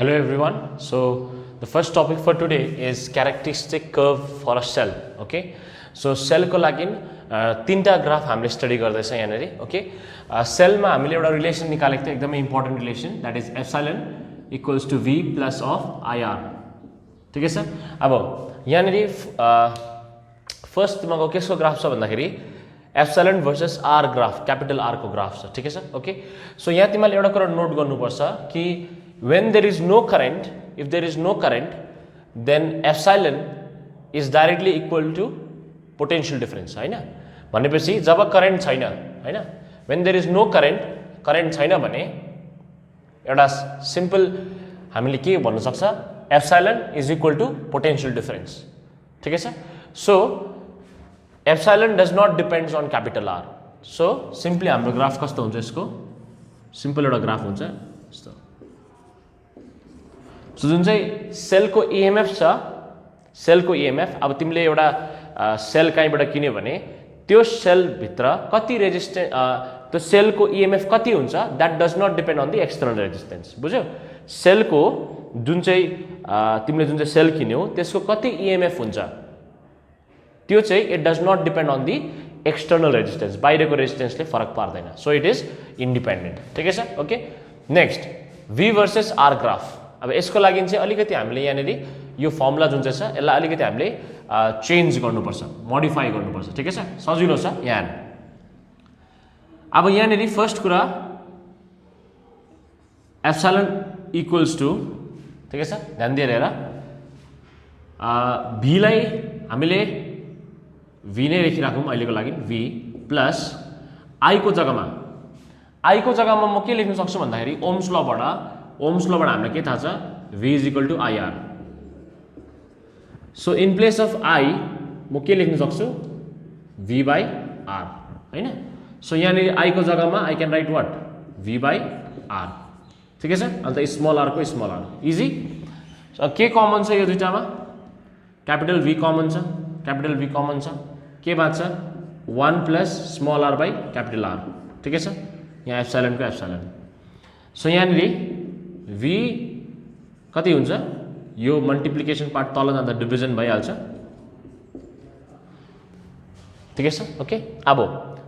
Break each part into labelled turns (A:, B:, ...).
A: Hello everyone. So the first topic for today is characteristic curve for a cell. Okay. So cell को लागि तीनटा graph हामीले study गर्दैछ यहाँनेरि. Okay. Sale मा हामीले एउटा रिलेसन निकालेको थियो, एकदमै important relation, that is epsilon equals to v plus of ir. ठीक छ. अब यहाँनेरि फर्स्ट तिमीको केसको ग्राफ छ भन्दाखेरि epsilon versus r graph, capital r को ग्राफ छ. ठीक छ. ओके. सो यहाँ तिमीले एउटा कुरा नोट गर्नुपर्छ कि when there is no current, if there is no current, then epsilon is directly equal to potential difference, हैन? भनेपछि जब करेन्ट छैन, हैन? when there is no current, current छैन भने एउटा सिम्पल हामीले के भन्न सक्छ, epsilon is equal to potential difference. ठीक छ? so epsilon does not depends on capital R. so simply हाम्रो ग्राफ कस्तो हुन्छ, यसको सिम्पल एउटा ग्राफ हुन्छ यस्तो. सो जुन चाहिँ सेलको ईएमएफ छ, सेलको ईएमएफ, अब तिमीले एउटा सेल कहीँबाट किन्यो भने त्यो सेल भित्र कति रेजिस्टेन्स, त्यो सेलको ईएमएफ कति हुन्छ, that does not depend on the external resistance. बुझ्यौ? सेलको जुन चाहिँ तिमीले जुन चाहिँ सेल किन्यौ त्यसको कति ईएमएफ हुन्छ त्यो चाहिँ it does not depend on the external resistance, बाहिरको रेजिस्टेन्सले फरक पार्दैन. So it is independent. ठिकै छ. Okay. Next v versus r graph. अब यसको लागि चाहिँ अलिकति हामीले यहाँनेरि यो फर्मुला जुन चाहिँ छ यसलाई अलिकति हामीले चेन्ज गर्नुपर्छ, मोडिफाई गर्नुपर्छ. ठिकै छ. सजिलो छ यहाँ. अब यहाँनेरि फर्स्ट कुरा एप्सिलन इक्वल्स टु, ठिकै छ, ध्यान दिएर हेर, v लाई हामीले v नै लेखिराखौँ अहिलेको लागि, v प्लस i को जग्गामा म के लेख्न सक्छु भन्दाखेरि ओम्स लबाट हामीलाई के थाहा छ, v is equal to ir. So in place of i म के लेख्न सक्छु, v बाई r, हैन? सो यहाँनिर i को जग्गामा I can write what, v by r. ठिकै छ. अन्त स्मल r को स्मल r, इजी. के कमन छ यो दुईटामा, क्यापिटल v कमन छ, क्यापिटल v कमन छ, के बाँच्छ 1 plus small r by capital r. ठिकै छ. यहाँ एप्सिलन को एप्सिलन. सो यहाँनिर v कति हुन्छ, यो मल्टिप्लिकेसन पार्ट तल जाँदा डिभिजन भइहाल्छ. ठिकै छ. ओके. अब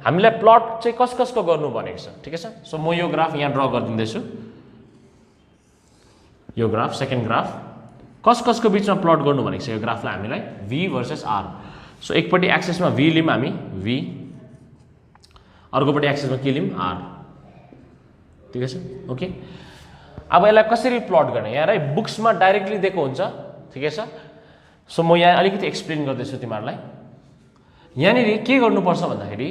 A: हामीलाई प्लट चाहिँ कसको गर्नु भनेको छ. ठिकै छ. सो म यो ग्राफ यहाँ ड्र गरिदिँदैछु. यो ग्राफ सेकेन्ड ग्राफ कसको बिचमा प्लट गर्नु भनेको छ यो ग्राफलाई हामीलाई, v वर्सेस r. सो एकपट्टि एक्सिसमा v लिम हामी, v, अर्कोपट्टि एक्सिसमा के लिम, r. ठिकै छ. ओके. अब यसलाई कसरी प्लट गर्ने, यहाँ है बुक्समा डाइरेक्टली दिएको हुन्छ. ठिकै छ. सो म यहाँ अलिकति एक्सप्लेन गर्दैछु तिमीहरूलाई. यहाँनिर के गर्नुपर्छ भन्दाखेरि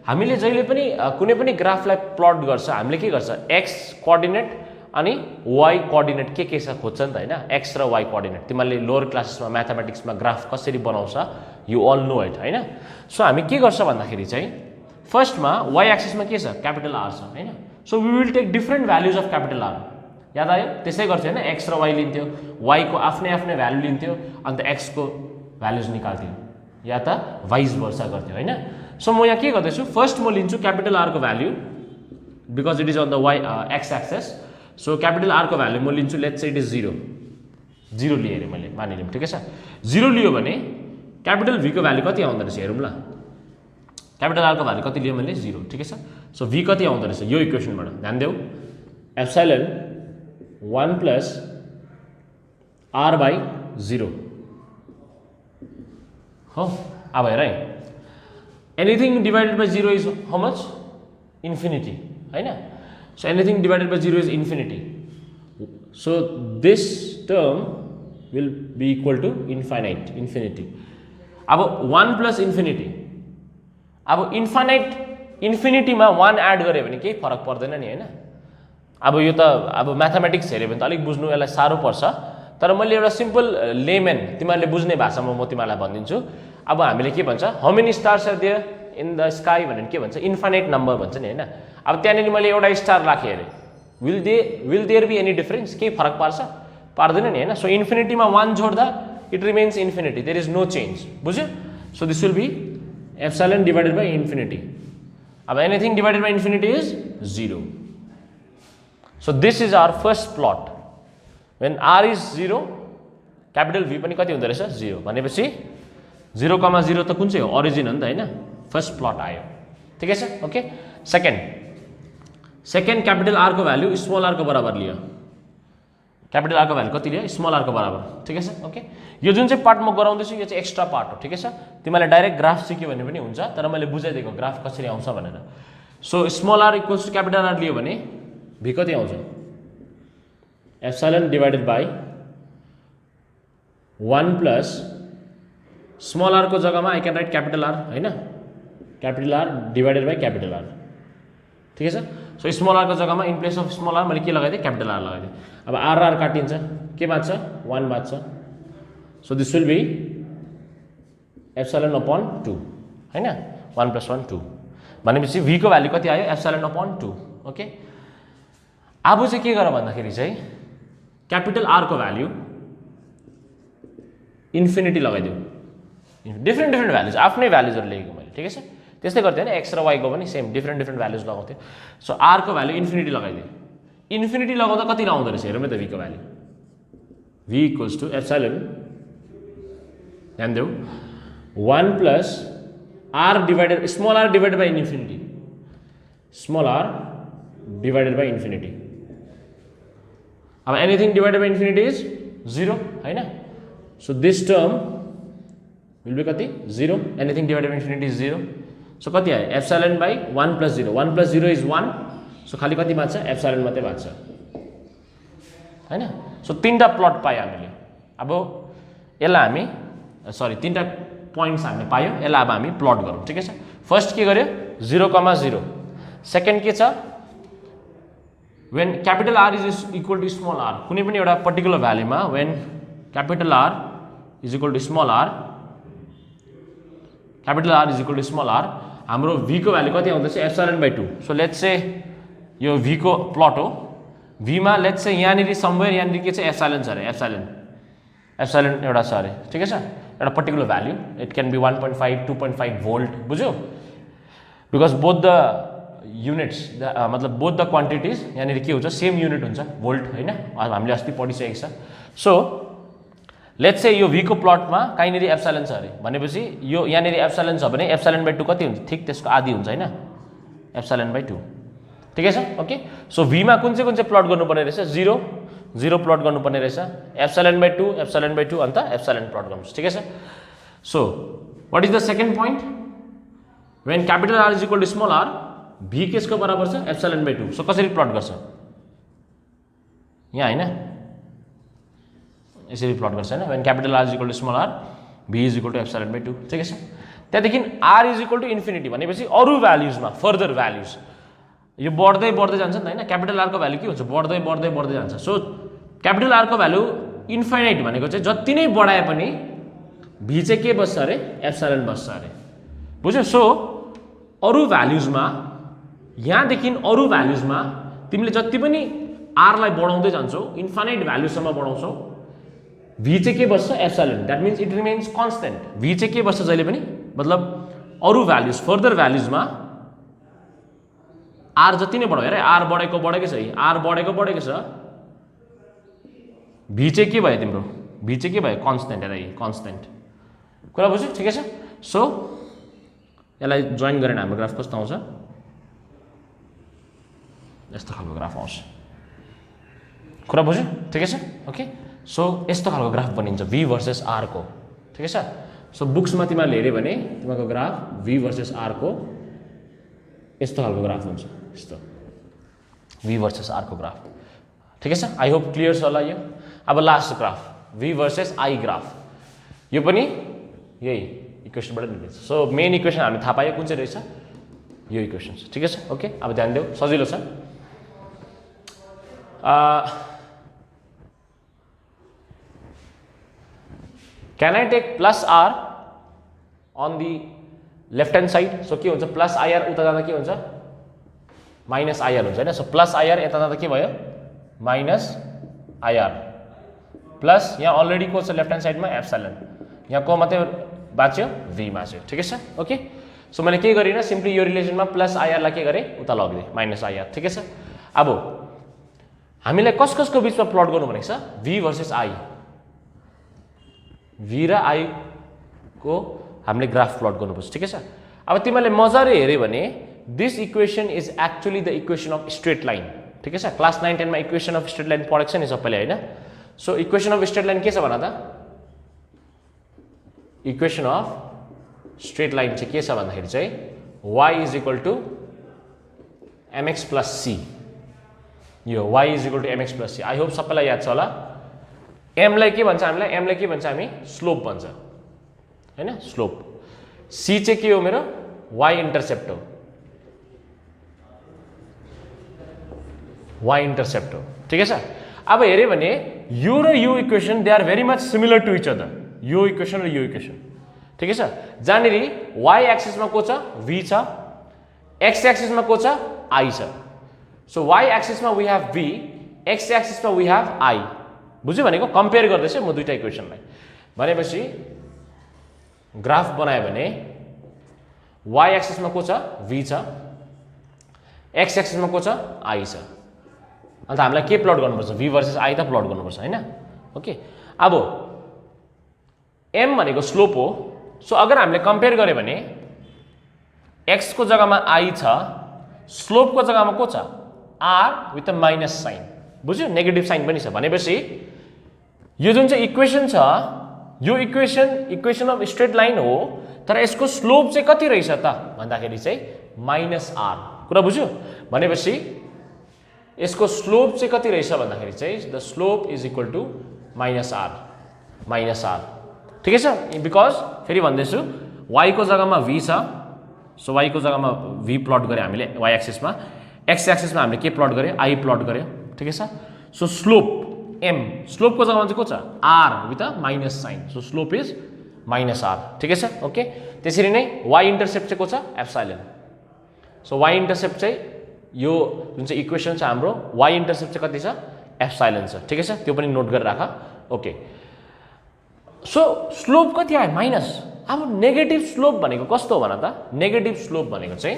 A: हामीले जहिले पनि कुनै पनि ग्राफलाई प्लट गर्छ हामीले के गर्छ, एक्स कोअर्डिनेट अनि वाई कोअर्डिनेट के छ खोज्छ नि त, हैन? एक्स र वाई कोअर्डिनेट तिमीहरूले लोअर क्लासेसमा म्याथमेटिक्समा ग्राफ कसरी बनाउँछ यु अल नो इट, हैन? सो हामी के गर्छ भन्दाखेरि चाहिँ फर्स्टमा वाई एक्सिसमा के छ, क्यापिटल आर छ, हैन? So we will take different values of capital R. याद आयो? त्यसै गर्थ्यो हैन? एक्स र वाई लिन्थ्यो, वाई को आफ्नै भ्यालु लिन्थ्यो, अन्त एक्स को भ्यालुज निकाल्थ्यो, या त वाइज वर्सा गर्थ्यो, हैन? सो म यहाँ के गर्दैछु, फर्स्ट म लिन्छु क्यापिटल आर को value because it is on the Y X axes. So capital R को भ्यालु म लिन्छु, लेट्स से इट इज 0 लिएँ अरे मैले, मानिलिउँ. ठिकै छ. 0 लियो भने क्यापिटल v को भ्यालु कति आउँदो रहेछ हेरौँ ल. क्यापिटल आर को भ्यालु कति लियो मैले, 0. ठिकै छ. सो v कति आउँदो रहेछ यो इक्वेसनबाट ध्यान देऊ, एप्सिलन 1 प्लस r बाई 0 हो. अब हेर है, anything divided by 0 is how much, infinity, हैन? So anything divided by 0 is infinity. So this term will be equal to infinity. अब 1 प्लस इन्फिनिटी, अब इन्फिनिटीमा 1 एड गऱ्यो भने केही फरक पर्दैन नि, हैन? अब यो त अब म्याथमेटिक्स हेऱ्यो भने त अलिक बुझ्नु यसलाई साह्रो पर्छ, तर मैले एउटा सिम्पल लेमन तिमीहरूले बुझ्ने भाषामा म तिमीहरूलाई भनिदिन्छु. अब हामीले के भन्छ, how many stars are there in the sky भनेर के भन्छ, इन्फाइनाइट नम्बर भन्छ नि, हैन? अब त्यहाँनिर मैले एउटा स्टार राखेँ अरे, will there be any difference, केही फरक पार्दैन नि, हैन? सो इन्फिनिटीमा 1 जोड्दा it remains infinity, there is no change. बुझ्यो? So this will be epsilon divided by infinity. अब anything divided by infinity is 0. So this is our first plot. When R is 0 capital भी पनि कति हुँदो रहेछ 0 भनेपछि 0,0 त कुन चाहिँ हो ओरिजिन हो नि त हैन फर्स्ट प्लट आयो ठिकै छ ओके सेकेन्ड क्यापिटल आर को भ्यालु स्मल आर को बराबर लियो क्यापिटल आर को भ्यालु कति लियो स्मल आर को बराबर ठिकै छ ओके यो जुन चाहिँ पार्ट म गराउँदैछु यो चाहिँ एक्स्ट्रा पार्ट हो ठिकै छ तिमीले डाइरेक्ट ग्राफ सिक्यो भने पनि हुन्छ तर मैले बुझाइदिएको ग्राफ कसरी आउँछ भनेर so small R equals to capital R लियो भने v कति आउँछ epsilon divided by 1 plus small R को जग्गामा I can write capital R हैन capital R divided by capital R ठिकै छ सो स्मल आर को जग्गामा in place of small R मैले के लगाइदिएँ क्यापिटल आर लगाइदिएँ अब आर आर काटिन्छ के बाँच्छ 1 बाँच्छ so this will be epsilon upon 2 हैन 1 + 1 2 भनेपछि v को भ्यालु कति आयो एप्सिलन अपॉन 2 ओके अब चाहिँ के गर भन्दाखेरि चाहिँ क्यापिटल आर को भ्यालु इन्फिनिटी लगाइदियो डिफ्रेन्ट भ्यालुज आफ्नै भ्यालुजहरु लेखेको मैले ठिकै छ त्यस्तै गर्थ्यो हैन x र y को पनि सेम डिफ्रेन्ट भ्यालुज लगाउँथ्यो सो r को भ्यालु इन्फिनिटी लगाइदियो इन्फिनिटी लगाउँदा कति आउँदो रहेछ हेरौँ न त v को value v equals to epsilon ध्यान देऊ 1 प्लस r डिवाइडेड स्मल r डिवाइडेड बाइ इन्फिनिटी स्मल r डिवाइडेड बाइ इन्फिनिटी अब anything divided by infinity is 0 हैन so this term will be कति 0 anything divided by infinity is 0 so कति आयो epsilon by 1 + 0 1 + 0 is 1 so खाली कति बाँच्छ एप्सिलन मात्रै बाँच्छ हैन सो तीनटा प्लट पायो हामीले अब यसलाई हामी सरी तीनटा पोइन्ट्स हामीले पायो यसलाई अब हामी प्लट गरौँ ठिकै छ फर्स्ट के गर्यो 0,0 सेकेन्ड के छ when capital R is equal to small r कुनै पनि एउटा particular भ्यालुमा when capital R is equal to small r capital R is equal to small r हाम्रो v को भ्यालु कति आउँदैछ epsilon by 2 so let's say यो v को plot हो v मा लेट्स से यहाँनिर समवेयर यहाँनिर के छ एप्सिलन छ अरे एप्सिलन एउटा छ अरे ठिकै छ एउटा particular value it can be 1.5 2.5 volt बुझ्यौ बिकज बोथ द युनिट्स मतलब बोथ द क्वान्टिटिज यहाँनिर के हुन्छ सेम युनिट हुन्छ भोल्ट हैन हामीले अस्ति पढिसकेको छ सो लेट्स से यो v को प्लटमा काहीँनिर एप्सिलन छ अरे भनेपछि यो यहाँनिर एप्सिलन छ भने एप्सिलन बाइ 2 कति हुन्छ ठिक त्यसको आधी हुन्छ हैन एप्सिलन बाइ 2 ठिकै छ ओके सो v मा कुन चाहिँ प्लट गर्नुपर्ने रहेछ 0 प्लट गर्नुपर्ने रहेछ एप्सिलन बाइ 2 अन्त एप्सिलन प्लट गर्नुस् ठिकै छ so what is the second point when capital R is equal to small r v केसको बराबर छ एप्सिलन बाइ 2 सो कसरी प्लट गर्छ यहाँ हैन यसरी प्लट गर्छ हैन when capital R is equal to small r v is equal to epsilon by 2 ठिकै छ त्यहाँदेखि r is equal to infinity भनेपछि अरु भ्यालुजमा फर्दर भ्यालुज यो बढ्दै जान्छ नि त हैन क्यापिटल R को भ्यालु के हुन्छ बढ्दै जान्छ सो क्यापिटल R को भ्यालु इन्फाइनाइट भनेको चाहिँ जति नै बढाए पनि v चाहिँ के बस्छ अरे एप्सिलन बस्छ अरे बुझ्यौ सो अरु भ्यालुजमा यहाँदेखि अरु भ्यालुजमा तिमीले जति पनि r लाई बढाउँदै जान्छौ इन्फाइनाइट भ्यालुसम्म बढाउँछौ v चाहिँ के बस्छ epsilon that means it remains constant v चाहिँ के बस्छ जहिले पनि मतलब अरु भ्यालुज फर्दर भ्यालुजमा r जति नै बढायो अरे r बढेको छ r बढेको छ v चाहिँ के भयो तिम्रो v चाहिँ के भयो कन्स्टेन्ट अरे कन्स्टेन्ट कुरा बुझ्यौ ठिकै छ सो यसलाई जोइन गरेर हाम्रो ग्राफ कस्तो आउँछ यस्तो खालको ग्राफ आउँछ कुरा बुझ्यौ ठिकै छ ओके सो यस्तो खालको ग्राफ बनिन्छ v वर्सेस r को ठिकै छ सो बुक्समा तिमीले हेर्यो भने तिमीको ग्राफ v वर्सेस r को यस्तो खालको ग्राफ हुन्छ यस्तो v वर्सेस r को ग्राफ ठिकै छ आई होप क्लियर छ होला यो अब last graph v versus i graph यो पनि यही इक्वेसनबाट निस्किन्छ सो मेन इक्वेसन हामीले थाहा पायो कुन चाहिँ रहेछ यो इक्वेसन छ ठिकै छ ओके अब ध्यान देऊ सजिलो छ can I take plus r on the left hand side so के हुन्छ plus ir उता जाँदा के हुन्छ minus ir हुन्छ हैन सो plus ir यता जाँदा के भयो minus ir प्लस यहाँ अलरेडी को छ लेफ्ट ह्यान्ड साइडमा एप्सिलन यहाँ को मात्रै बाँच्यो v बाँच्यो ठिकै छ ओके सो मैले के गरिन सिम्पली यो रिलेसनमा प्लस ir लाई के गरे उता लगिदिए माइनस ir ठिकै छ अब हामीलाई कसको बीचमा प्लट गर्नु भनेको छ v भर्सेस i v र i को हामीले ग्राफ प्लट गर्नुपर्छ ठीक छ अब तिमीले मजाले हेर्यो भने this equation is actually the equation of straight line ठीक छ क्लास 9 10 मा इक्वेसन अफ स्ट्रेट लाइन पढेको छ नि सबैले हैन so equation of straight line के छ भन त इक्वेसन अफ स्ट्रेट लाइन चाहिँ के छ भन्दाखेरि चाहिँ y is equal to mx plus c यो y is equal to mx plus c I hope सबैलाई याद छ होला m लाई के भन्छ हामीलाई m लाई के भन्छ हामी स्लोप भन्छ हैन स्लोप c चाहिँ के हो मेरो y इन्टरसेप्ट हो y इन्टरसेप्ट हो ठीक छ अब हेर्यो भने यो र यो equation they are very much similar to each other यो इक्वेसन र यो इक्वेसन ठीक छ जहाँनेरि y एक्सिस मा को छ v छ x एक्सिस मा को छ i छ सो y एक्सिस मा we have v x axis मा वी हैव i बुझ्यो भनेको कम्पेयर गर्दैछ म दुईटा इक्वेसनलाई भनेपछि ग्राफ बनायो भने y एक्सिस मा को छ v छ x एक्सिस मा को छ i छ अन्त हामीलाई के प्लट गर्नुपर्छ v भर्सेस i त प्लट गर्नुपर्छ हैन ओके अब m भनेको स्लोप हो सो अगर हामीले कम्पेयर गर्यो भने x को जग्गामा i छ स्लोप को जग्गामा को छ r with a minus sign बुझ्यो नेगेटिभ साइन पनि छ भनेपछि यो जुन चाहिँ इक्वेसन छ यो इक्वेसन अफ स्ट्रेट लाइन हो तर यसको स्लोप चाहिँ कति रहेछ त भन्दाखेरि चाहिँ माइनस r कुरा बुझ्यो भनेपछि यसको स्लोप चाहिँ कति रहेछ भन्दाखेरि चाहिँ the slope is equal to minus r ठिकै छ बिकज फेरि भन्दैछु y को जग्गामा v छ सो y को जग्गामा v प्लट गरे हामीले y एक्सिस मा x एक्सिस मा हामीले के प्लट गरे i प्लट गरे ठिकै छ सो स्लोप m स्लोप को जग्गामा चाहिँ को छ r with a minus sign so slope is minus r ठिकै छ ओके त्यसरी नै y इन्टरसेप्ट चाहिँ को छ एप्सिलन सो y इन्टरसेप्ट चाहिँ यो जुन चाहिँ इक्वेसन छ हाम्रो y इन्टरसेप्ट चाहिँ कति छ एप्सिलन छ ठिकै छ त्यो पनि नोट गरेर राख ओके सो स्लोप कति आयो माइनस अब नेगेटिभ स्लोप भनेको कस्तो हो भन त नेगेटिभ स्लोप भनेको चाहिँ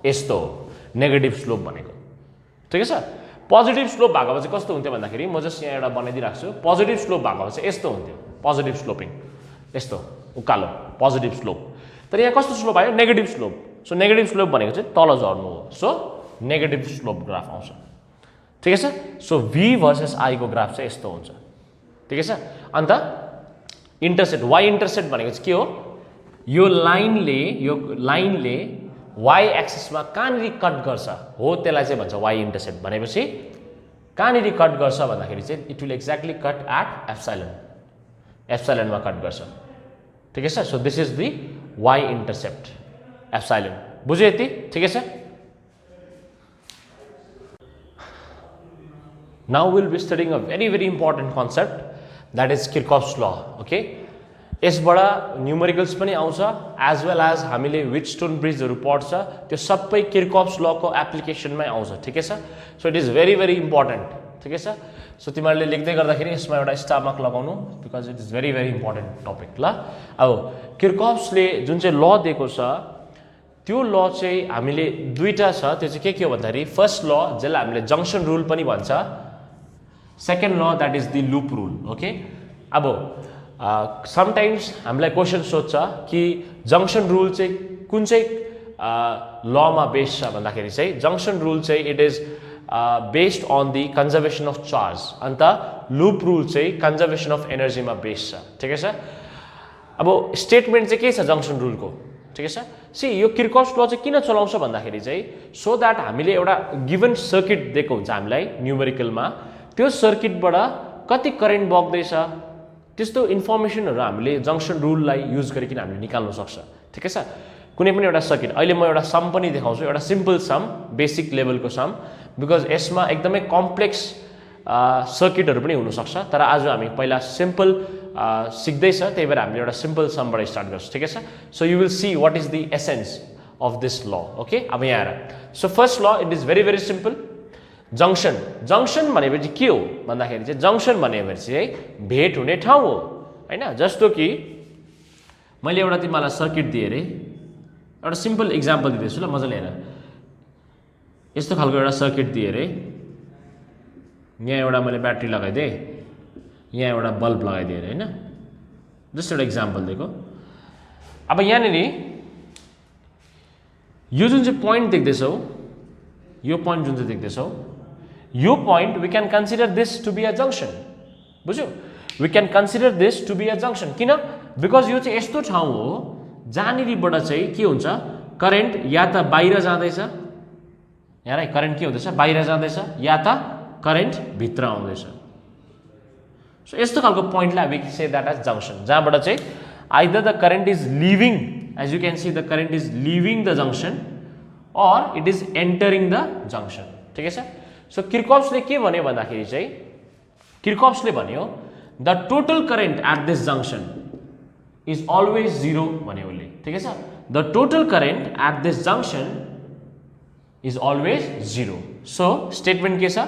A: यस्तो हो नेगेटिभ स्लोप भनेको ठिक छ पोजिटिभ स्लोप भएको भए चाहिँ कस्तो हुन्थ्यो भन्दाखेरि म जस्ट यहाँ एउटा बनाइदिइराख्छु छु पोजिटिभ स्लोप भएको भए चाहिँ यस्तो हुन्थ्यो पोजिटिभ स्लोपिङ यस्तो उकालो पोजिटिभ स्लोप तर यहाँ कस्तो स्लोप आयो negative slope so negative slope भनेको चाहिँ तल झर्नु हो सो नेगेटिभ स्लोप ग्राफ आउँछ ठिकै छ सो v भर्सेस i को ग्राफ चाहिँ यस्तो हुन्छ ठिकै छ अन्त इन्टरसेप्ट y इन्टरसेप्ट भनेको चाहिँ के हो यो लाइनले y एक्सिसमा कहाँनिर कट गर्छ हो त्यसलाई चाहिँ भन्छ y इन्टरसेप्ट भनेपछि कहाँनिर कट गर्छ भन्दाखेरि चाहिँ it will exactly cut at एप्सिलनमा कट गर्छ ठिकै छ so this is the y intercept epsilon बुझ्यो यति ठिकै छ now will be studying a very important concept that is Kirchhoff's law okay यसबाट न्यूमेरिकल्स पनि आउँछ एज वेल एज हामीले व्हिटस्टोन ब्रिजहरु पढ्छ त्यो सबै किर्चहोफ्स ल को एप्लिकेसनमै आउँछ ठिकै छ so it is very important ठिकै छ सो तिमीहरूले लेख्दै गर्दाखेरि यसमा एउटा स्टार मार्क लगाउनु because it is very important topic ल अब किर्चहोफ्सले जुन चाहिँ ल दिएको छ त्यो ल चाहिँ हामीले दुईटा छ त्यो चाहिँ के हो भन्दाखेरि फर्स्ट ल जसलाई हामीले जंक्सन रुल पनि भन्छ सेकेन्ड ल that is the loop rule okay अब समटाइम्स हामीलाई क्वेशन सोध्छ कि जंक्सन रुल चाहिँ कुन चाहिँ लमा बेस्ड छ भन्दाखेरि चाहिँ जंक्सन रुल चाहिँ it is based on the conservation of charge and loop rule चाहिँ कन्जर्भेसन अफ एनर्जीमा बेस्ड छ ठिकै छ अब स्टेटमेन्ट चाहिँ के छ जंक्सन रुलको ठिकै छ सी यो किर्चहोफ्स ल चाहिँ किन चलाउँछ भन्दाखेरि चाहिँ सो दैट हामीले एउटा गिवन सर्किट दिएको हुन्छ हामीलाई न्यूमेरिकलमा त्यो सर्किटबाट कति करेन्ट बग्दैछ त्यस्तो इन्फर्मेसनहरु हामीले जंक्सन रुललाई युज गरिकन हामीले निकाल्न सक्छ ठिकै छ कुनै पनि एउटा सर्किट अहिले म एउटा सम पनि देखाउँछु एउटा सिम्पल सम बेसिक लेभलको सम बिकज यसमा एकदमै कम्प्लेक्स सर्किटहरु पनि हुन सक्छ तर आज हामी पहिला सिम्पल सिक्दै छ त्यही भएर हामीले एउटा सिम्पल समबाट स्टार्ट गर्छौं ठिकै छ so you will see what is the essence of this ल ओके अब यहाँ आएर so first law it is very simple junction भनेपछि के हो भन्दाखेरि चाहिँ जंक्सन भनेपछि चाहिँ भेट हुने ठाउँ हो हैन जस्तो कि मैले एउटा तिमीलाई सर्किट दिए रे एउटा सिम्पल एक्जाम्पल दिदैछु ल मजाले हेर यस्तो खालको एउटा सर्किट दिए रे यहाँ एउटा मैले ब्याट्री लगाइदिएँ, यहाँ एउटा बल्ब लगाइदिएँ हैन, जस्ट एउटा इक्जाम्पल दिएको। अब यहाँनिर यो जुन चाहिँ पोइन्ट देख्दैछौ, यो पोइन्ट जुन चाहिँ देख्दैछौ, यो point we can consider this to be a junction. बुझ्यौ? We can consider this to be a junction. किन? बिकज यो चाहिँ यस्तो ठाउँ हो जहाँनिरबाट चाहिँ के हुन्छ, करेन्ट या त बाहिर जाँदैछ, यहाँ है करेन्ट के हुँदैछ, बाहिर जाँदैछ, या त करेन्ट भित्र आउँदैछ। सो यस्तो खालको पोइन्टलाई we say that as junction, जहाँबाट चाहिँ either the current is leaving, as you can see the current is leaving the junction और it is entering the junction. ठिकै छ? सो किर्चहोफले के भन्यो भन्दाखेरि चाहिँ, किर्चहोफले भन्यो the total current at this junction is always zero भन्यो उसले। ठिकै छ? The total current at this junction is always zero. So statement के छ?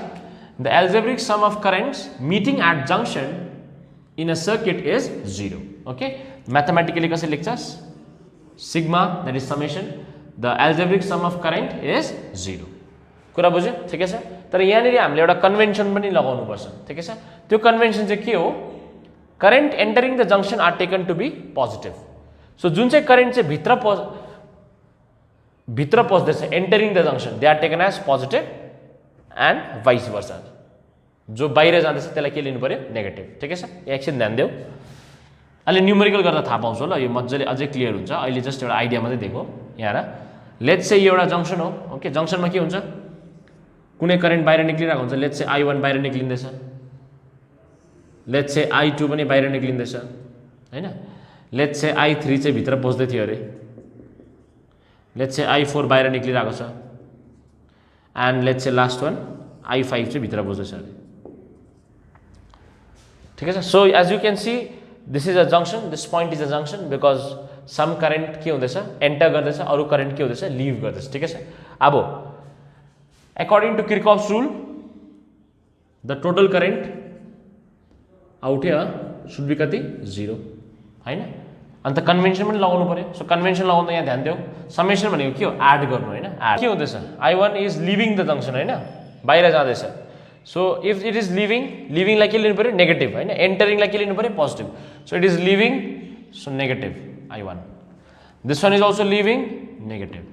A: The algebraic sum of currents meeting at junction in a circuit is zero. Okay, mathematically कसरी लेख्छस्? Sigma that is summation the algebraic sum of current is zero. कुरा बुझ्यो? ठिकै छ? तर यहाँनिर हामीले एउटा कन्भेन्सन पनि लगाउनु पर्छ। ठिकै छ? त्यो कन्भेन्सन चाहिँ के हो? Current entering the junction are taken to be positive. So जुन चाहिँ करेन्ट चाहिँ भित्र पस्दैछ, entering the junction, they are taken as positive and vice versa. जो बाहिर जाँदैछ त्यसलाई के लिनु पर्यो? नेगेटिभ। ठिकै छ? एकछिन ध्यान देऊ, अहिले न्युमेरिकल गर्दा थाहा पाउँछौ ल, यो मजाले अझै क्लियर हुन्छ। अहिले जस्ट एउटा आइडिया मात्रै दिएको यहाँ र। लेट्स से यो एउटा जंक्सन हो। ओके, जंक्सनमा के हुन्छ? कुनै करेन्ट बाहिर निक्लिरहेको हुन्छ। लेट्स से I1 बाहिर निक्लिँदैछ, लेट्स से I2 पनि बाहिर निक्लिँदैछ हैन, लेट्स से I3 चाहिँ भित्र पस्दै थियो अरे, लेट्स से I4 बाहिर निक्लिरहेको छ, and let's say last one I5 चाहिँ भित्र पस्दैछ अरे। ठिकै छ? So as you can see this is a junction, this point is a junction because some current के हुँदैछ? एन्टर गर्दैछ, अरू करेन्ट के हुँदैछ? लिभ गर्दैछ। ठिकै छ? अब according to Kirchhoff's rule, the total current out here should be कति? 0 हैन? अन्त कन्भेन्सन पनि लगाउनु पर्यो। सो कन्भेन्सन लगाउँदा यहाँ ध्यान देऊ, समेसन भनेको के हो? एड गर्नु हैन। एड के हुँदैछ? I1 is leaving the junction हैन, बाहिर जाँदैछ। So if it is leaving, लिभिङलाई के लिनु पर्यो? नेगेटिभ हैन, एन्टरिङलाई के लिनु पर्यो? Positive. So it is leaving, so negative I1। This one is also leaving, negative.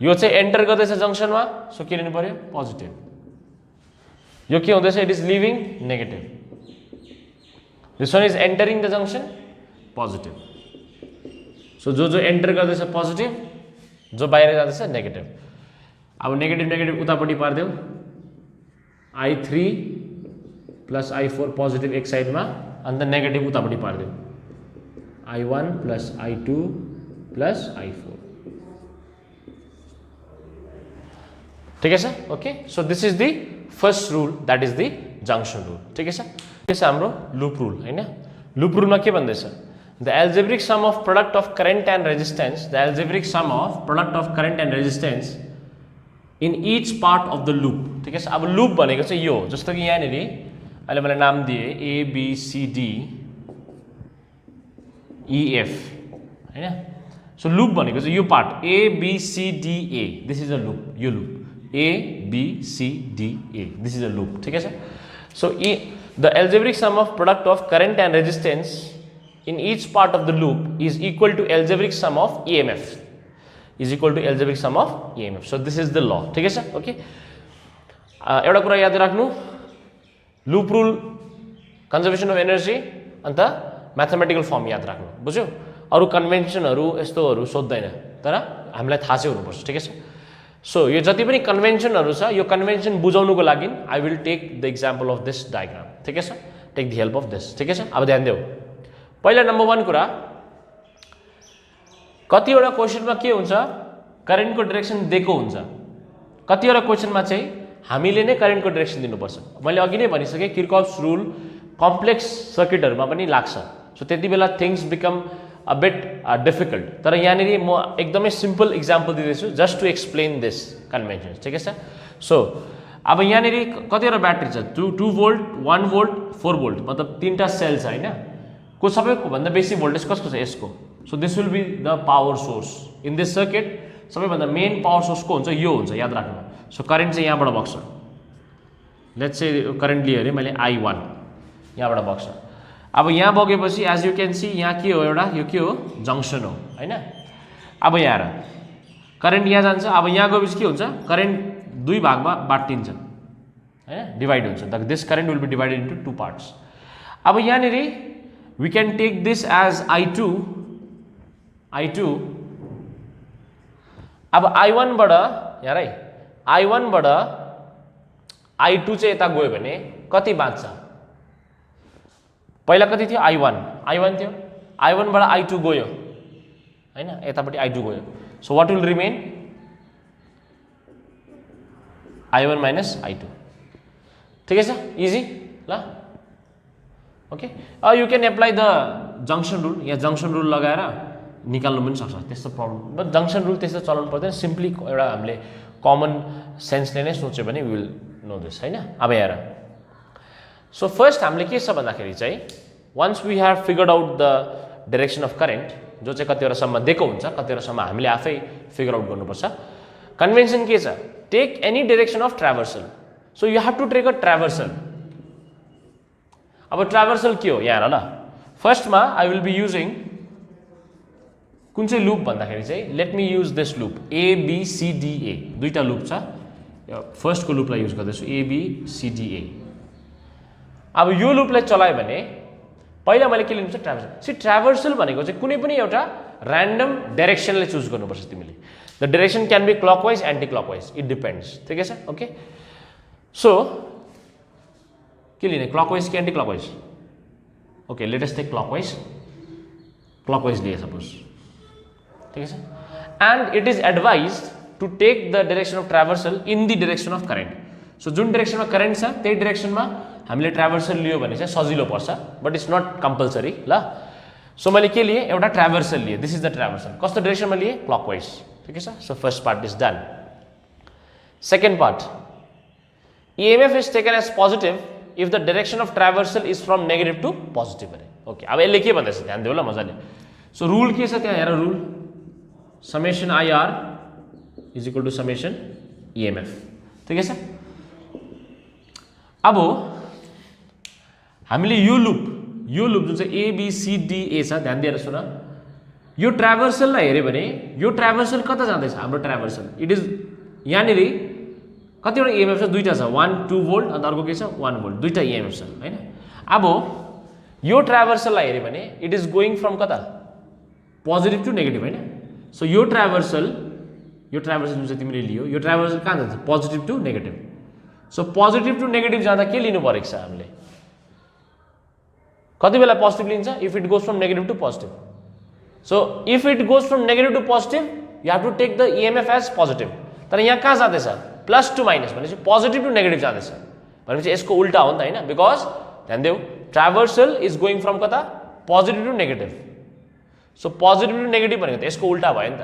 A: यो चाहिँ एन्टर गर्दैछ जंक्सनमा, सो के लिनु पर्यो? पोजिटिभ। यो के हुँदैछ? It is living, negative. This one is entering the junction, positive. So जो एन्टर गर्दैछ पोजिटिभ, जो बाहिर जाँदैछ नेगेटिभ। अब नेगेटिभ नेगेटिभ उतापट्टि पारिदेऊ, I3 प्लस I4 पोजिटिभ एक साइडमा, अन्त नेगेटिभ उतापट्टि पारिदेऊ, I1 plus I2 plus I4। ठिकै छ? Okay, so this is the first rule, that is the junction rule. ठिकै छ? के छ हाम्रो लूप रूल हैन? लूप रूलमा के भन्दैछ? The algebraic sum of product of current and resistance, the algebraic sum of product of current and resistance in each part of the loop. ठिकै छ? अब लूप भनेको चाहिँ यो हो, जस्तो कि यहाँनिर अहिले मैले नाम दिएँ ABCD EF हैन? सो लूप भनेको चाहिँ यो part ABCDA, this is a loop. यो loop ABCDA, this is a loop. ठिकै छ? So the algebraic sum of product of current and resistance in each part of the loop is equal to algebraic sum of EMF, is equal to algebraic sum of EMF। So this is the law. ठिकै छ? Okay, एउटा कुरा याद राख्नु, loop rule, conservation of energy, अन्त mathematical form याद राख्नु। बुझ्यौ? अरू कन्भेन्सनहरू यस्तोहरू सोध्दैन, तर हामीलाई थाहा चाहिँ हुनुपर्छ। ठिकै छ? सो यो जति पनि कन्भेन्सनहरू छ, यो कन्भेन्सन बुझाउनुको लागि I will take the example of this diagram. ठिकै छ? Take the help of this. ठिकै छ? अब ध्यान देऊ, पहिला नम्बर 1 कुरा, कतिवटा क्वेसनमा के हुन्छ? करेन्टको डाइरेक्सन दिएको हुन्छ, कतिवटा क्वेसनमा चाहिँ हामीले नै करेन्टको डाइरेक्सन दिनुपर्छ। मैले अघि नै भनिसकेँ, किर्चहोफ्स रूल कम्प्लेक्स सर्किटहरूमा पनि लाग्छ। सो त्यति बेला things become a bit difficult. तर यहाँनिर म एकदमै सिम्पल इक्जाम्पल दिँदैछु just to explain this convention. ठिकै छ? सो अब यहाँनिर कतिवटा ब्याट्री छ? 2 भोल्ट, 1 भोल्ट, 4 भोल्ट, मतलब 3टा सेल छ हैन? को सबैको भन्दा बेसी भोल्टेज कसको छ? यसको। So this will be the power source in this circuit. सबैभन्दा मेन पावर सोर्स को हुन्छ? यो हुन्छ, याद राख्नु। सो करेन्ट चाहिँ यहाँबाट बग्छ, लेट्स से करेन्टली हेरेँ मैले I1 यहाँबाट बग्छ। अब यहाँ बगेपछि एज यु क्यान सी यहाँ के हो एउटा यो के हो जङ्सन हो हैन। अब यहाँ हेर करेन्ट यहाँ जान्छ। अब यहाँ गएपछि के हुन्छ करेन्ट दुई भागमा बाटिन्छ हैन डिभाइड हुन्छ। This current will be divided into two parts. अब यहाँनिर we can take this as I2 अब I1 बाट यहाँ है I1 बाट I2 चाहिँ यता गयो भने कति बाँच्छ पहिला कति थियो I1 थियो I1 बाट I2 गयो हैन यतापट्टि I2 गयो। So what will remain I1 minus I2 ठिकै छ इजी ल okay. You can apply the junction rule यहाँ जङ्सन रुल लगाएर निकाल्नु पनि सक्छ त्यस्तो प्रब्लम बट जङ्सन रुल त्यस्तो चलाउनु पर्दैन सिम्पली एउटा हामीले कमन सेन्सले नै सोच्यो भने विल नो दिस हैन। अब हेर सो फर्स्ट हामीले के छ भन्दाखेरि चाहिँ once we have figured out the direction of current जो चाहिँ कतिवटासम्म दिएको हुन्छ कतिवटासम्म हामीले आफै फिगर आउट गर्नुपर्छ। कन्भेन्सन के छ take any direction of traversal. So you have to take a traversal. अब ट्राभर्सल के हो यहाँ हेर ल फर्स्टमा आई विल बी युजिङ कुन चाहिँ लुप भन्दाखेरि चाहिँ let me use this loop ABCDA दुईटा लुप छ फर्स्टको लुपलाई युज गर्दैछु ABCDA। अब यो लुपलाई चलायो भने पहिला मैले के लिनुपर्छ ट्राभर्सल। ट्राभर्सल भनेको चाहिँ कुनै पनि एउटा ऱ्यान्डम डाइरेक्सनले चुज गर्नुपर्छ तिमीले। The direction can be clockwise anti clockwise it depends ठिकै छ ओके। सो के लिने क्लकवाइज कि anti clockwise okay let us take clockwise लिए सपोज ठिकै छ। And it is advised to take the direction of traversal in the direction of current. So जुन डाइरेक्सनमा करेन्ट छ त्यही डाइरेक्सनमा हामीले ट्राभर्सल लियो भने चाहिँ सजिलो पर्छ बट इट्स नट कम्पलसरी ल। सो मैले के लिएँ एउटा ट्राभर्सल लिएँ दिस इज द ट्राभर्सल कस्तो डाइरेक्सनमा लिएँ क्लकवाइज ठिकै छ। So first part is done. Second part EMF is taken as positive if the direction of traversal is from negative to positive अरे ओके। अब यसले के भन्दैछ ध्यान देऊ ल मजाले। सो रुल के छ त्यहाँ हेर rule summation IR is equal to summation EMF ठिकै छ। अब हामीले यो लुप जुन चाहिँ ABCDA छ ध्यान दिएर सुन यो ट्राभर्सललाई हेऱ्यो भने यो ट्राभर्सल कता जाँदैछ हाम्रो ट्राभर्सल इट इज यहाँनिर कतिवटा EMF छ दुईटा छ 1-2 भोल्ट अन्त अर्को के छ 1 भोल्ट दुईटा EMF छ हैन। अब यो ट्राभर्सललाई हेऱ्यो भने इट इज गोइङ फ्रम कता पोजिटिभ टु नेगेटिभ हैन। सो यो ट्राभर्सल जुन चाहिँ तिमीले लियो यो ट्राभर्सल कहाँ जान्छ positive to negative. So positive to negative जाँदा के लिनु परेको छ हामीले कति बेला पोजिटिभ लिन्छ if it goes from negative to positive. So if it goes from negative to positive you have to take the EMF as positive. तर यहाँ कहाँ जाँदैछ प्लस टु माइनस भनेपछि पोजिटिभ टु नेगेटिभ जाँदैछ भनेपछि यसको उल्टा हो नि त हैन बिकज ध्यान देऊ ट्राभर्सल इज गोइङ फ्रम कता positive to negative. So positive to negative भनेको त यसको उल्टा भयो नि त।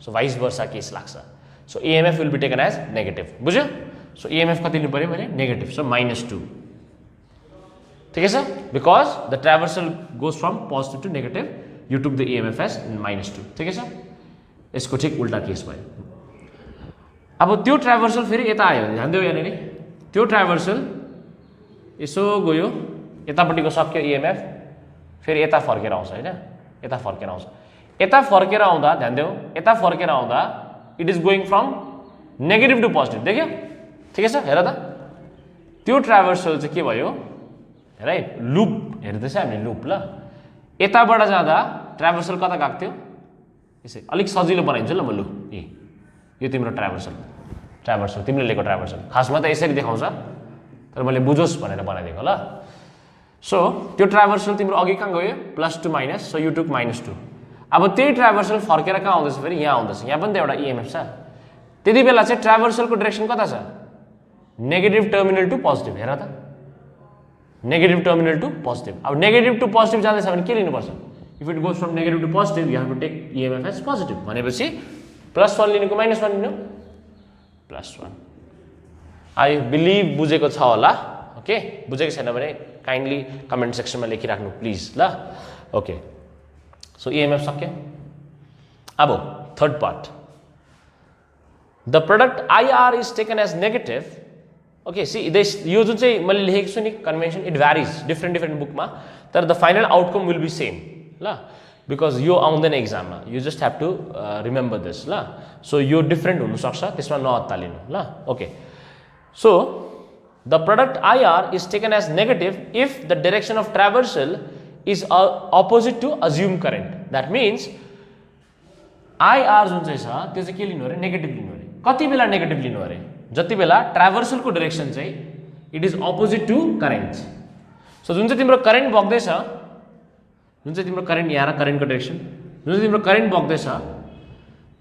A: सो भाइस वर्सा केस लाग्छ। So EMF will be taken as negative बुझ्यो। सो EMF कति लिनु पऱ्यो भने नेगेटिभ सो -2 ठिकै छ because the traversal goes from positive to negative you took the EMF as -2 ठिकै छ। यसको ठिक उल्टा केस भयो। अब त्यो ट्राभर्सल फेरि यता आयो ध्यान देऊ यहाँनिर त्यो ट्राभर्सल यसो गयो यतापट्टिको सक्यो EMF फेरि यता फर्केर आउँछ हैन यता फर्केर आउँछ। यता फर्केर आउँदा ध्यान देऊ यता फर्केर आउँदा it is going from negative to positive देख्यो ठिकै छ। हेर त त्यो ट्राभर्सल चाहिँ के भयो हेर है लुप हेर्दैछ हामीले लुप ल यताबाट जाँदा ट्राभर्सल कता गएको थियो यसै अलिक सजिलो बनाइदिन्छु ल म लु यो तिम्रो ट्राभर्सल तिमीले लिएको ट्राभर्सल खासमा त यसरी देखाउँछ तर मैले बुझोस् भनेर बनाइदिएको ल। सो त्यो ट्राभर्सल तिम्रो अघि कहाँ गयो plus to minus so you took -2। अब त्यही ट्राभर्सल फर्केर कहाँ आउँदैछ फेरि यहाँ आउँदैछ यहाँ पनि त एउटा EMF छ त्यति बेला चाहिँ ट्राभर्सलको डाइरेक्सन कता छ नेगेटिभ टर्मिनल टु पोजिटिभ। हेर त नेगेटिभ टर्मिनल टु पोजिटिभ। अब नेगेटिभ टु पोजिटिभ जाँदैछ भने के लिनुपर्छ if it goes from negative to positive you have to take EMF as positive भनेपछि +1 लिनुको -1 लिनु +1। आई बिलिभ बुझेको छ होला ओके। बुझेको छैन भने काइन्डली कमेन्ट सेक्सनमा लेखिराख्नु प्लिज ल ओके। सो EMF सक्यो। अब third part the product IR is taken as negative okay see this यो जुन चाहिँ मैले लेखेको छु नि कन्भेन्सन इट भ्यारिज डिफ्रेन्ट बुकमा तर the final outcome will be same ल बिकज यो आउँदैन एक्जाममा you just have to remember this law so यो डिफ्रेन्ट हुनसक्छ त्यसमा नअत्तालिनु ल okay so the product IR is taken as negative if the direction of traversal is opposite to assume current that means IR जुन चाहिँ छ त्यो चाहिँ के लिनु अरे नेगेटिभ लिनु अरे कति बेला नेगेटिभ लिनु अरे जति बेला ट्राभर्सलको डाइरेक्सन चाहिँ it is opposite to current so जुन चाहिँ तिम्रो करेन्ट बग्दैछ जुन चाहिँ तिम्रो करेन्ट यहाँ करेन्टको डाइरेक्सन जुन चाहिँ तिम्रो करेन्ट बग्दैछ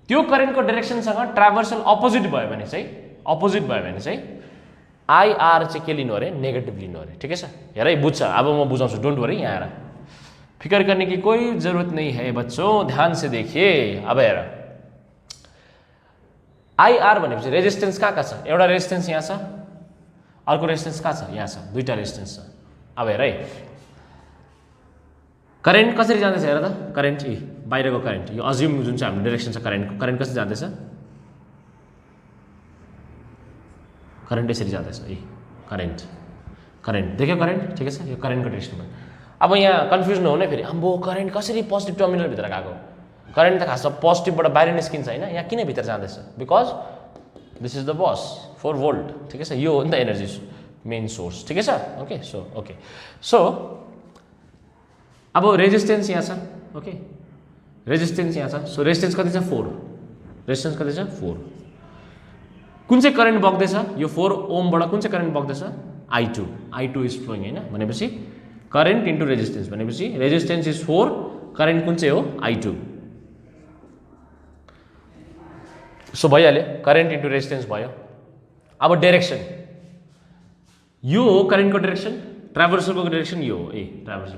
A: त्यो करेन्टको डाइरेक्सनसँग ट्राभर्सल अपोजिट भयो भने चाहिँ आइआर चाहिँ के लिनु अरे नेगेटिभ लिनु अरे ठिकै छ हेर है बुझ्छ अब म बुझाउँछु डोन्ट वरी यहाँ आएर फिकर करने की कोई जरूरत नहीं है बच्चों ध्यान से देखिए अब हेर आइआर भनेपछि रेजिस्टेन्स कहाँ छ एउटा रेजिस्टेन्स यहाँ छ अर्को रेजिस्टेन्स कहाँ छ यहाँ छ दुईटा रेजिस्टेन्स छ अब हेर है करेन्ट कसरी जाँदैछ हेर त करेन्ट बाहिरको करेन्ट यो अज्युम जुन चाहिँ हाम्रो डाइरेक्सन छ करेन्टको करेन्ट कसरी जाँदैछ करेन्ट यसरी जाँदैछ करेन्ट देख्यो करेन्ट ठिकै छ यो करेन्टको डाइरेक्सनमा अब यहाँ कन्फ्युज नहुने फेरि आम्बो करेन्ट कसरी पोजिटिभ टर्मिनलभित्र गएको करेन्ट त खासमा पोजिटिभबाट बाहिर निस्किन्छ होइन यहाँ किन भित्र जाँदैछ because this is the bus 4 volt ठिकै छ यो हो नि त एनर्जी मेन सोर्स ठिकै छ ओके सो अब रेजिस्टेन्स यहाँ छ ओके रेजिस्टेन्स यहाँ छ सो रेजिस्टेन्स कति छ 4 रेजिस्टेन्स कति छ 4 कुन चाहिँ करेन्ट बग्दैछ यो 4 ओमबाट कुन चाहिँ करेन्ट बग्दैछ I2 इज फ्लोइङ होइन भनेपछि करेन्ट इन्टु रेजिस्टेन्स भनेपछि रेजिस्टेन्स इज 4 करेन्ट कुन चाहिँ हो I2 सो भइहाल्यो करेन्ट इन्टु रेजिस्टेन्स भयो अब डाइरेक्सन यो हो करेन्टको डाइरेक्सन ट्राभर्सलको डाइरेक्सन यो हो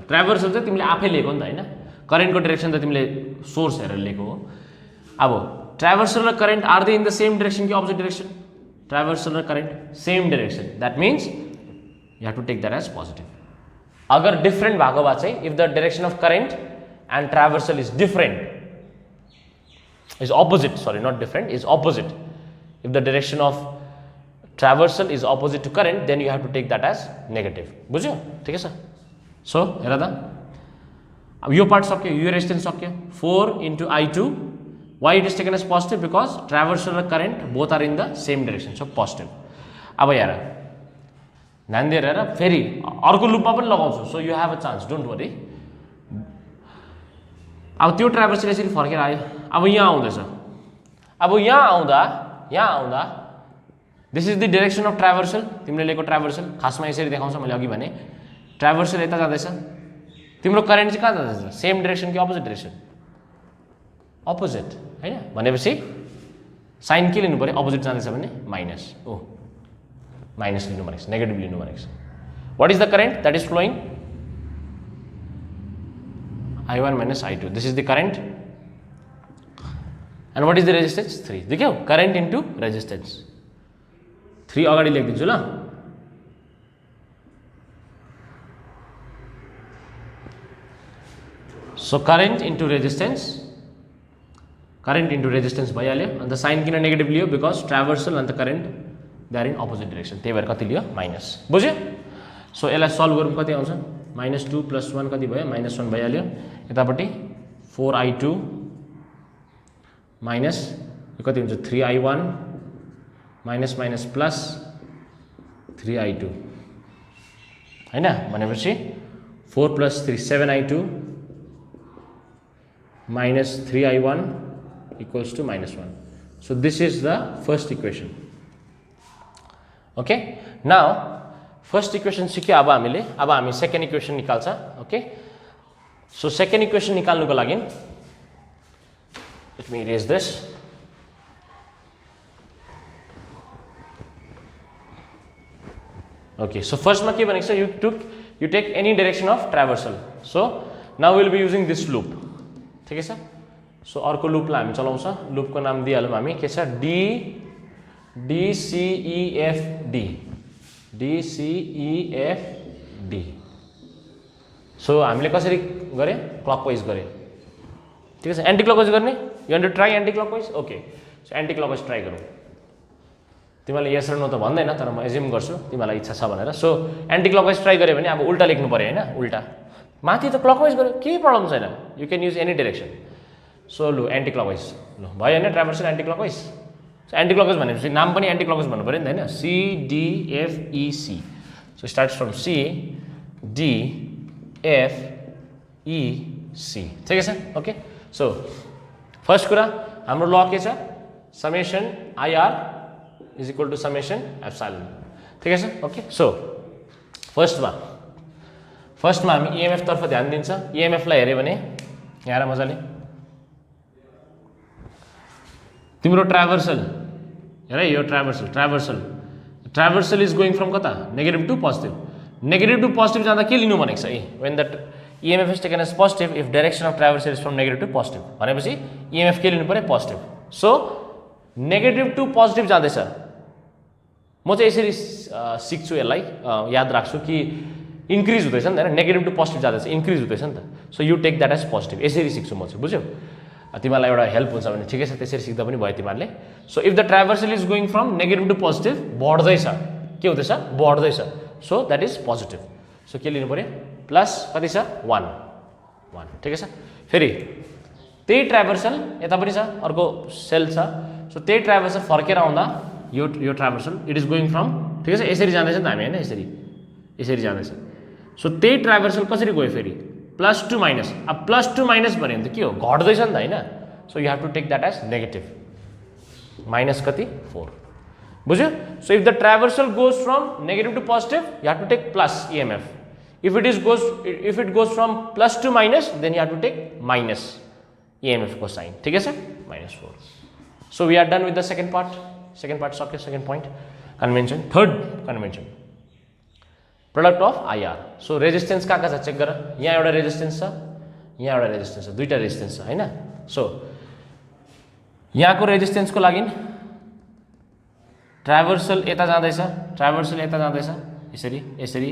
A: ट्राभर्सल चाहिँ तिमीले आफै लिएको नि त होइन करेन्टको डाइरेक्सन त तिमीले सोर्स हेरेर लिएको हो अब ट्राभर्सल र current are they in the same direction कि अपोजिट डाइरेक्सन ट्राभर्सल र current same direction that means you have to take that as positive अगर डिफ्रेन्ट भएको भए चाहिँ if the direction of current and traversal is different is opposite sorry not different is opposite if the direction of traversal is opposite to current then you have to take that as negative बुझ्यो ठिकै छ so हेर त अब यो part सक्यो यो resistance सक्यो 4 into I2 why it is taken as positive because traversal र current both are in the same direction so positive अब हेर ध्यान दिएर हेर फेरि अर्को लुपमा पनि लगाउँछु so you have a chance don't worry अब त्यो ट्राभर्सल यसरी फर्केर आयो अब यहाँ आउँदैछ अब यहाँ आउँदा this is the direction of traversal तिमीले लिएको ट्राभर्सल खासमा यसरी देखाउँछ मैले अघि भने ट्राभर्सल यता जाँदैछ तिम्रो करेन्ट चाहिँ कहाँ जाँदैछ सेम डाइरेक्सन कि अपोजिट डाइरेक्सन अपोजिट होइन भनेपछि साइन के लिनु पऱ्यो अपोजिट जाँदैछ भने माइनस लिनु भनेको छ नेगेटिभ लिनु भनेको छ what is the current that is flowing I1 minus I2 this is the current and what is the resistance 3 देख्यौ current into resistance 3 अगाडि लेखिदिन्छु ल so current into resistance भइहाल्यो अन्त साइन किन negative Leo because traversal and current they are in opposite direction त्यही भएर कति लियो माइनस बुझ्यो सो यसलाई सल्भ गरौँ कति आउँछ -2 + 1 कति भयो -1 भइहाल्यो यतापट्टि 4I2 माइनस यो कति हुन्छ 3I1 माइनस प्लस 3I2 हैन भनेपछि 4 + 3 7I2 minus 3I1 equals to -1 so this is the first equation okay now first equation सिक्यो अब हामी सेकेन्ड इक्वेसन निकाल्छ ओके सो सेकेन्ड इक्वेसन निकाल्नुको लागि let me erase this okay so फर्स्टमा के भनेको छ you take any direction of traversal so now we will be using this loop ठिकै छ सो अर्को लुपलाई हामी चलाउँछ लुपको नाम दिइहालौँ हामी के छ DCEFD सो हामीले कसरी गरे क्लकवाइज गरे ठिकै छ एन्टी क्लकवाइज गर्ने you want to try anti clockwise okay so anti clockwise try गरौँ तिमीले यस र नो त भन्दैन तर म एज्युम गर्छु तिमीलाई इच्छा छ भनेर सो एन्टी क्लकवाइज ट्राई गऱ्यो भने अब उल्टा लेख्नु पर्यो हैन उल्टा माथि त क्लकवाइज गर्यो केही प्रब्लम छैन you can use any direction so लु एन्टी क्लकवाइज ल भयो हैन traversal anti clockwise so anti clockwise भनेपछि नाम पनि एन्टी क्लकवाइज भन्नु पर्यो नि हैन C D F E C so starts from C D F E C ठिकै छ ओके सो फर्स्ट कुरा हाम्रो ल के छ summation IR is equal to summation epsilon ठिकै छ ओके सो फर्स्टमा हामी EMF तर्फ ध्यान दिन्छ EMF लाई हेर्यो भने यहाँ र मजाले तिम्रो ट्राभर्सल हेर यो ट्राभर्सल इज गोइङ फ्रम कता नेगेटिभ टु पोजिटिभ जाँदा के लिनु भनेको छ when the EMF is taken as positive if direction of traversal is from negative to positive भनेपछि EMF के लिनु पर्यो positive so negative to positive जाँदैछ म चाहिँ यसरी सिक्छु यसलाई याद राख्छु कि इन्क्रिज हुँदैछ नि त हैन नेगेटिभ टु पोजिटिभ जाँदैछ इन्क्रिज हुँदैछ नि त so you take that as positive यसरी सिक्छु म चाहिँ बुझ्यौ तिमीलाई एउटा हेल्प हुन्छ भने ठिकै छ त्यसरी सिक्दा पनि भयो तिमीहरूले so if the traversal is going from negative to positive बढ्दैछ के हुँदैछ बढ्दैछ so that is positive so के लिनु पर्यो प्लस कति छ 1 ठिकै छ फेरि त्यही ट्राभर्सल यता पनि छ अर्को सेल छ सो त्यही ट्राभर्सल फर्केर आउँदा यो ट्राभर्सल इट इज गोइङ फ्रम ठिकै छ यसरी जाँदैछ नि त हामी हैन यसरी जाँदैछ सो त्यही ट्राभर्सल कसरी गयो फेरि प्लस टु माइनस अब प्लस टु माइनस भन्यो भने त के हो घट्दैछ नि त हैन so you have to take that as negative minus कति 4 बुझ्यो so if the traversal goes from negative to positive you have to take plus EMF if it goes from plus to minus then you have to take minus EMF को sign ठीक है sir -4 so we are done with the second part सक्यो second point convention third convention product of IR so resistance कहाँ छ check गर यहाँ एउटा resistance छ यहाँ एउटा रेजिस्टेन्स छ दुईटा रेजिस्टेन्स छ हैन सो यहाँको रेजिस्टेन्सको लागि ट्राभर्सल यता जाँदैछ यसरी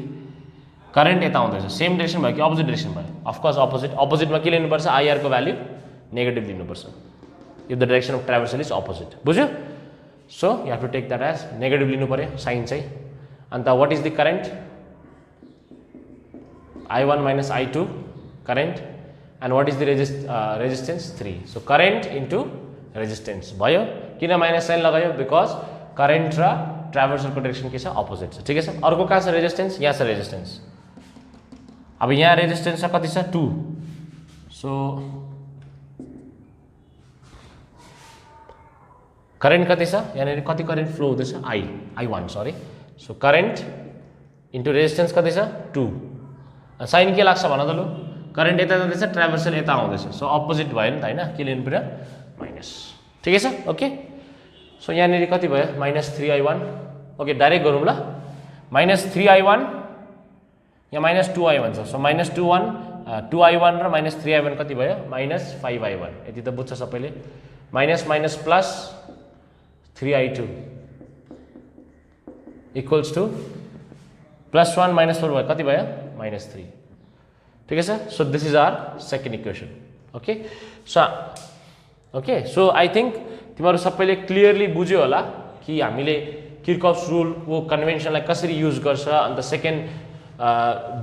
A: करेन्ट यता आउँदैछ सेम डाइरेक्सन भयो कि अपोजिट डाइरेक्सन भयो अफकोर्स अपोजिटमा के लिनुपर्छ IR को भ्याल्यु नेगेटिभ लिनुपर्छ if the direction of traversal is opposite बुझ्यो so you have to take that as negative लिनु पर्यो साइन चाहिँ अन्त what is the current I1 minus I2 current and what is the resistance 3 so current into resistance भयो किन minus sign लगायो because current र ट्राभर्सलको direction के छ अपोजिट छ ठिकै छ अर्को कहाँ छ रेजिस्टेन्स यहाँ छ रेजिस्टेन्स अब यहाँ रेजिस्टेन्स छ कति छ 2 सो करेन्ट कति छ यहाँ कति करेन्ट फ्लो हुँदैछ I1 sorry so current into resistance कति छ 2 साइन के लाग्छ भन त लु करेन्ट यता जाँदैछ ट्राभर्सल यता आउँदैछ सो अपोजिट भयो नि त हैन के लिनु पर्यो माइनस ठिकै छ ओके सो यहाँ कति भयो -3I1 ओके डाइरेक्ट गरौँ ल -3I1 यहाँ -2I1 छ सो -2I1 र -3I1 कति भयो -5I1 यति त बुझ्छ सबैले minus plus 3I2 equals to +1 -4 भयो कति भयो -3 ठिकै छ so this is our second equation okay so I think तिमीहरू सबैले क्लियरली बुझ्यो होला कि हामीले किर्चहोफ्स रुलको कन्भेन्सनलाई कसरी युज गर्छ अन्त सेकेन्ड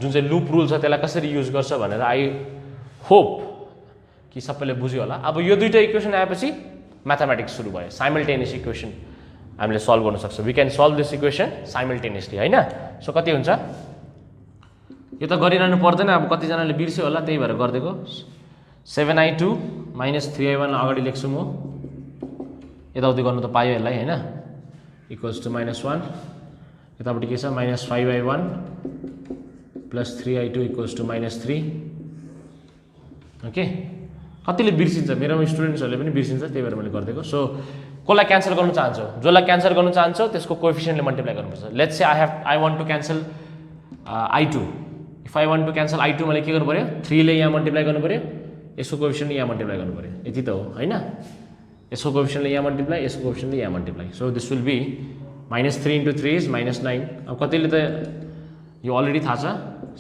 A: जुन चाहिँ लुप रुल छ त्यसलाई कसरी युज गर्छ भनेर आई होप कि सबैले बुझ्यो होला अब यो दुईटा इक्वेसन आएपछि म्याथमेटिक्स सुरु भयो साइमल्टेनियस इक्वेसन हामीले सल्भ गर्न सक्छौँ we can solve this equation simultaneously हैन सो कति हुन्छ यो त गरिरहनु पर्दैन अब कतिजनाले बिर्स्यो होला त्यही भएर गरिदिएको 7I2 -3I1 अगाडि लेख्छु म यताउति गर्नु त पायो यसलाई हैन इक्वल्स टु -1 यतापट्टि के छ -5I1 + 3I2 equals to -3 okay कतिले बिर्सिन्छ मेरोमा स्टुडेन्ट्सहरूले पनि बिर्सिन्छ त्यही भएर मैले गरिदिएको सो कसलाई क्यान्सल गर्न चाहन्छौ जसलाई क्यान्सल गर्न चाहन्छौ त्यसको कोएफिसिएन्टले मल्टिप्लाई गर्नुपर्छ let's say I want to cancel I2 if I want to cancel I2 मैले के गर्नु पर्यो 3 ले यहाँ मल्टिप्लाई गर्नु पर्यो यसको कोएफिसिएन्टले यहाँ मल्टिप्लाई गर्नु पर्यो यति त हो हैन यसको कोएफिसिएन्टले यहाँ मल्टिप्लाई यसको कोएफिसिएन्टले यहाँ multiply so this will be -3 * 3 is -9 अब कतिले त यो अलरेडी थाहा छ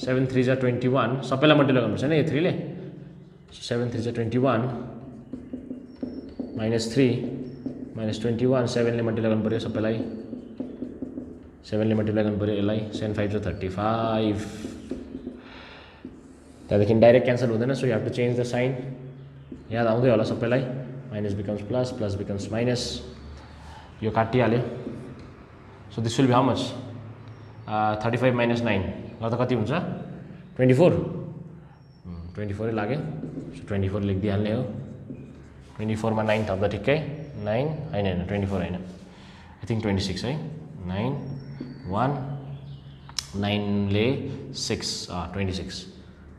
A: 7 3 जा 21 सबैलाई मल्टिप्लाई गर्नुपर्छ हैन यो 3 ले 7 3 जा 21 -3 -21 7 ले मल्टिप्लाई गर्नु पर्यो सबैलाई 7 ले मल्टिप्लाई गर्नु पऱ्यो यसलाई 7 5 जो 35 त्यहाँदेखि डाइरेक्ट क्यान्सल हुँदैन so you have to change the sign याद आउँदै होला सबैलाई minus becomes plus plus becomes minus यो काटिहाल्यो so this will be how much 35 minus 9 गर्दा कति हुन्छ 24 24 लाग्यो सो 24 लेखिदिइहाल्ने हो 24 मा 9 थप्दा ठिक्कै 9 होइन 24 होइन आई थिङ्क 26 है 9 1 9 ले 6 26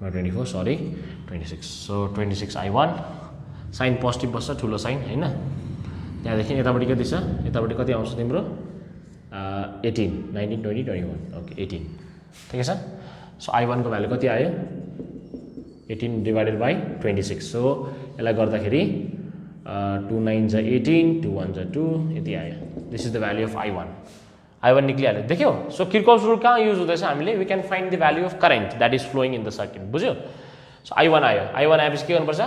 A: 24 sorry 26 so 26 I1 sign positive बस्छ ठुलो साइन होइन त्यहाँदेखि यतापट्टि कति छ यतापट्टि कति आउँछ तिम्रो 18 19 20 21 ओके 18 ठिकै छ सो I1 को भ्यालु कति आयो 18 डिभाइडेड बाई 26 सो यसलाई गर्दाखेरि 2 9 जा 18 2 1 जा 2 यति आयो this is the value of I1 निक्लिहाल्यो देख्यौ सो किर्चहोफ्स रुल कहाँ युज हुँदैछ हामीले we can find the value of current that is flowing in the circuit बुझ्यो सो I1 आयो I1 आएपछि के गर्नुपर्छ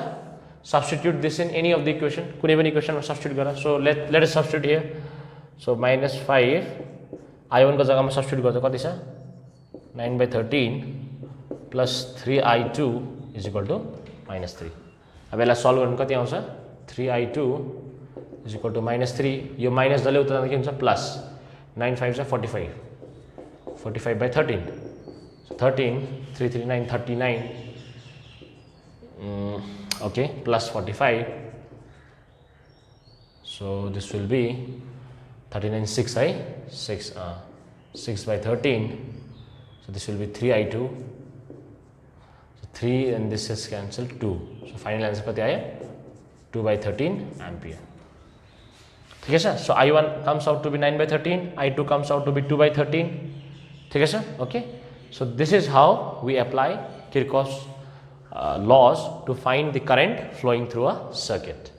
A: substitute this in any of the equation कुनै पनि इक्वेसनमा सब्स्टिट्युट गर so let us substitute here so -5 I1 को जग्गामा सब्स्टिट्युट गर्दा कति छ 9/13 plus 3I2 is equal to -3 अब यसलाई सल्भ गर्नु कति आउँछ 3I2 इज इक्वल टु -3 यो माइनस जसले उता जाँदा के हुन्छ प्लस 9 5 जा 45 45/13 so 13 3 3 9 39 okay plus 45 so this will be 39 6 है 6/13 so this will be 3I2 so 3 and this is cancelled 2 so final answer कति आयो 2/13 ampere ठीक है sir so I1 comes out to be 9/13 I2 comes out to be 2/13 ठीक है sir okay so this is how we apply Kirchhoff's laws to find the current flowing through a circuit.